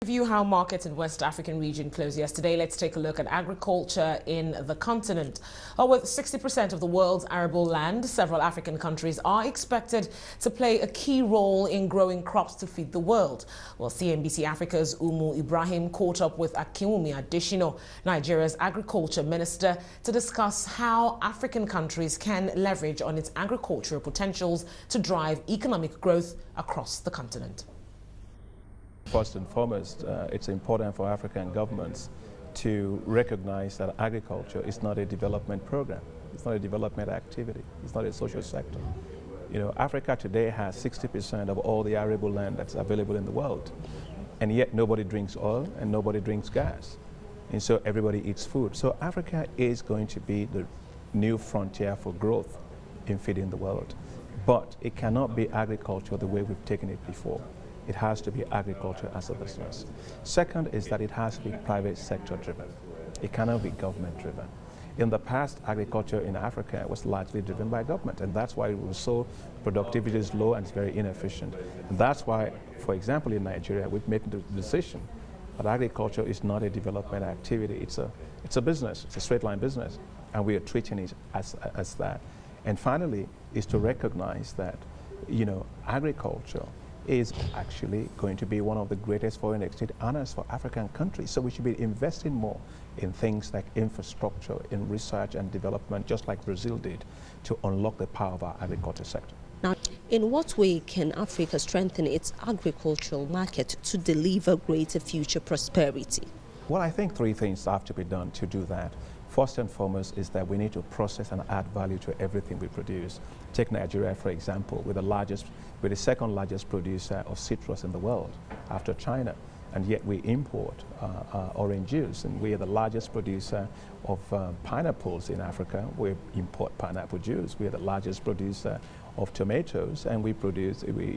Review how markets in West African region closed yesterday. Let's take a look at agriculture in the continent. With 60% of the world's arable land, several African countries are expected to play a key role in growing crops to feed the world. Well, CNBC Africa's Ummu Ibrahim caught up with Akinwumi Adesina, Nigeria's agriculture minister, to discuss how African countries can leverage on its agricultural potentials to drive economic growth across the continent. First and foremost, it's important for African governments to recognize that agriculture is not a development program. It's not a development activity. It's not a social sector. You know, Africa today has 60% of all the arable land that's available in the world. And yet nobody drinks oil and nobody drinks gas. And so everybody eats food. So Africa is going to be the new frontier for growth in feeding the world. But it cannot be agriculture the way we've taken it before. It has to be agriculture as a business. Second is that it has to be private sector driven. It cannot be government driven. In the past, agriculture in Africa was largely driven by government, and that's why it was so productivity is low and it's very inefficient. And that's why, for example, in Nigeria, we've made the decision that agriculture is not a development activity. It's a business. It's a straight line business, and we are treating it as that. And finally, is to recognize that, you know, agriculture is actually going to be one of the greatest foreign exchange earners for African countries. So we should be investing more in things like infrastructure, in research and development, just like Brazil did, to unlock the power of our agriculture sector. Now, in what way can Africa strengthen its agricultural market to deliver greater future prosperity? Well, I think three things have to be done to do that. First and foremost is that we need to process and add value to everything we produce. Take Nigeria, for example, we're the second largest producer of citrus in the world after China, and yet we import orange juice, and we are the largest producer of pineapples in Africa. We import pineapple juice. We are the largest producer of tomatoes, and we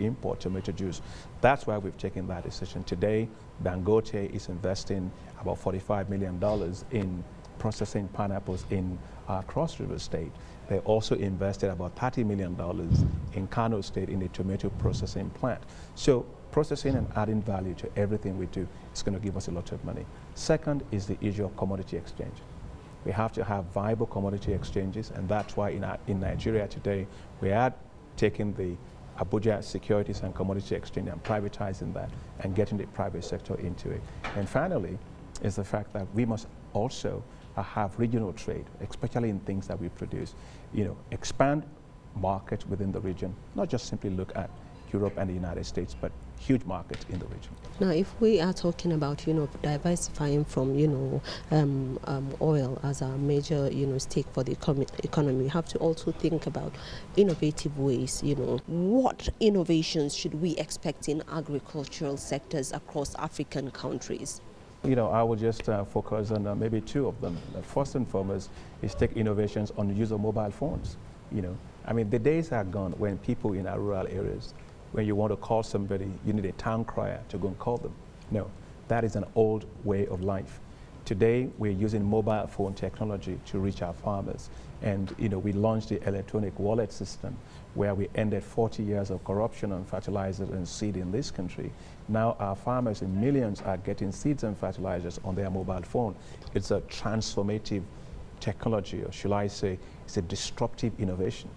import tomato juice. That's why we've taken that decision. Today, Dangote is investing about $45 million in processing pineapples in Cross River State. They also invested about $30 million in Kano State in a tomato processing plant. So processing and adding value to everything we do is going to give us a lot of money. Second is the issue of commodity exchange. We have to have viable commodity exchanges, and that's why in Nigeria today we are taking the Abuja Securities and Commodity Exchange and privatizing that and getting the private sector into it. And finally is the fact that we must also have regional trade, especially in things that we produce. You know, expand markets within the region, not just simply look at Europe and the United States, but huge markets in the region. Now, if we are talking about, you know, diversifying from, you know, oil as a major, you know, stake for the economy, we have to also think about innovative ways, you know. What innovations should we expect in agricultural sectors across African countries? You know, I will just focus on maybe two of them. First and foremost is take innovations on the use of mobile phones. You know, I mean, the days are gone when people in our rural areas, when you want to call somebody, you need a town crier to go and call them. No, that is an old way of life. Today, we're using mobile phone technology to reach our farmers. And, you know, we launched the electronic wallet system where we ended 40 years of corruption on fertilizers and seed in this country. Now our farmers in millions are getting seeds and fertilizers on their mobile phone. It's a transformative technology, or should I say, it's a disruptive innovation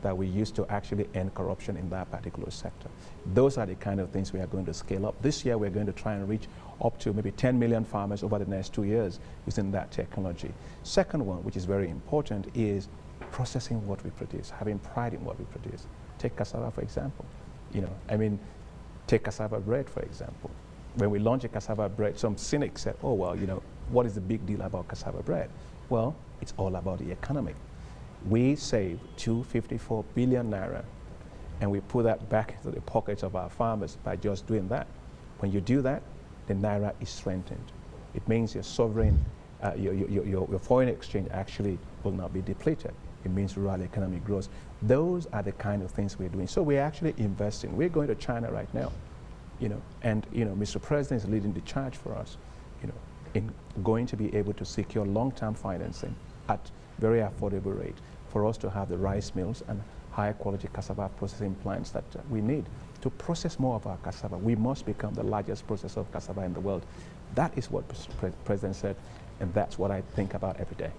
that we use to actually end corruption in that particular sector. Those are the kind of things we are going to scale up. This year we're going to try and reach up to maybe 10 million farmers over the next 2 years using that technology. Second one, which is very important, is processing what we produce, having pride in what we produce. Take cassava, for example. You know, I mean, take cassava bread, for example. When we launched a cassava bread, some cynics said, oh, well, you know, what is the big deal about cassava bread? Well, it's all about the economy. We saved 254 billion naira, and we put that back into the pockets of our farmers by just doing that. When you do that, the naira is strengthened. It means your sovereign, your foreign exchange actually will not be depleted. It means rural economy grows. Those are the kind of things we're doing. So we're actually investing. We're going to China right now, you know, and, you know, Mr. President is leading the charge for us, you know, in going to be able to secure long-term financing at very affordable rate for us to have the rice mills and high quality cassava processing plants that we need to to process more of our cassava. We must become the largest processor of cassava in the world. That is what the President said, and that's what I think about every day.